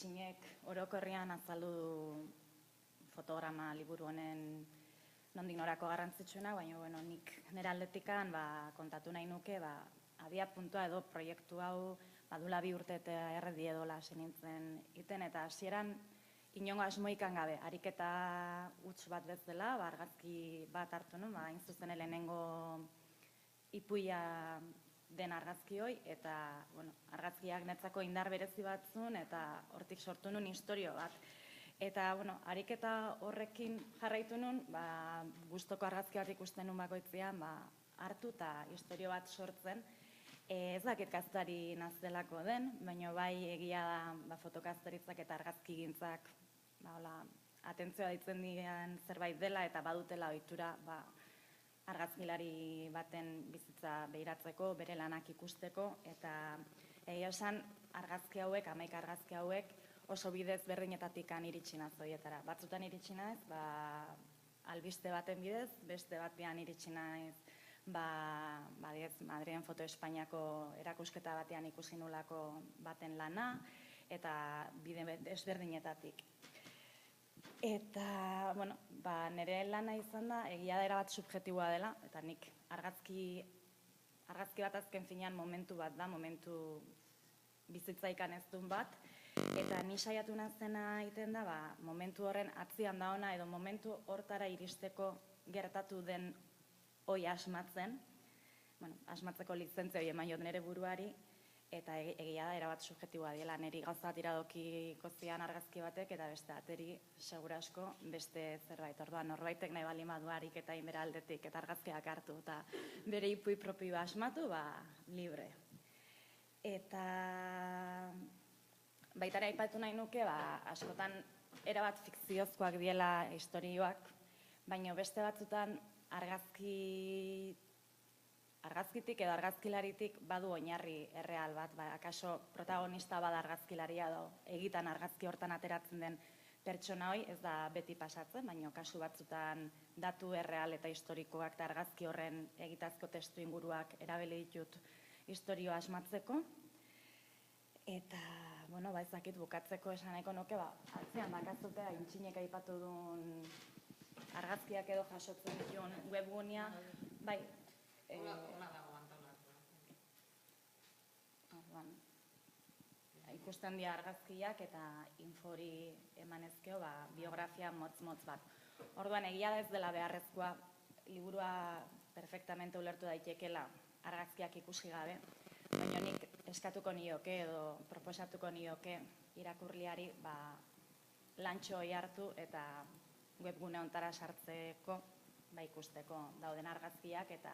Itxinek orokorrian azaldu du fotograma liburu honen nondik norako garrantzitsuena, baina nik nire aldetikan kontatu nahi nuke abia puntua edo proiektu hau badula 2 urte eta erdi edola nintzen iten, eta hasieran inongo asmoikan gabe, ariketa huts bat bezala, argazki bat hartu nun, hain zuzen lehenengo ipuia den argazki hoi, eta argazkiak netzako indar berezi batzun, eta hortik sortu nun istorio bat. Eta, ariketa horrekin jarraitu nun, gustoko argazki bat ikusten nun bakoitzean, hartu eta istorio bat sortzen. Ez dakit kazetari nazelako den, baina bai egia da fotokaztaritzak eta argazki gintzak atentzioa ditzen dian zerbait dela, eta badutela ohitura argazkilari baten bizitza behiratzeko, bere lanak ikusteko, eta egia esan argazki hauek, 11 argazki hauek, oso bidez berdinetatik iritsi naiz horietara. Batzutan iritsi naiz, albiste baten bidez, beste batean iritsi naiz, Madrilen Foto Espainiako erakusketa batean ikusi nulako baten lana, eta bide desberdinetatik. Eta, nire lana izan da, egia da erabat subjetiboa dela, eta nik argazki bat azken finean momentu bat da, momentu bizitzaikan ez duen bat, eta ni saiatu nazena egiten da, momentu horren atzian da ona, edo momentu hortara iristeko gertatu den hoi asmatzen, asmatzeko lizentzia hori eman jot nire buruari, eta egia da erabat subjetiboa dela, niri gauza bat iradokiko zian argazki batek, eta beste ateri segura asko beste zerbait. Orduan, norbaitek nahi baldin badu ariketa inbera aldetik eta argazkiak hartu, eta bere ipui propioa asmatu, libre. Eta baitare aipatu nahi nuke, askotan erabat fikziozkoak diela istorioak, baina beste batzutan argazkitik edo argazkilaritik badu oinarri erreal bat, akaso protagonista bada argazkilaria edo egitan argazki hortan ateratzen den pertsona hoi, ez da beti pasatzen, baina kasu batzutan datu erreal eta historikoak eta argazki horren egitazko testu inguruak erabili ditut istorioa asmatzeko. Eta, ez dakit bukatzeko esan nahiko nuke, atzean dakazutea Itxinek aipatu duen argazkiak edo jasotzen dituen webgunea, bai. Hola dago antolatu. Ikusten dira argazkiak eta infori emanezkeo biografia motz-motz bat. Orduan, egia da ez dela beharrezkoa, liburua perfectamente ulertu daitekela argazkiak ikusi gabe, baina nik eskatuko nioke edo proposatuko nioke irakurliari lantxo hori hartu eta webgune hontara sartzeko ikusteko dauden argazkiak, eta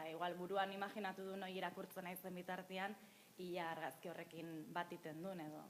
igual buruan imaginatu du noi irakurtzen naizen bitartean, ia argazki horrekin bat iten duen edo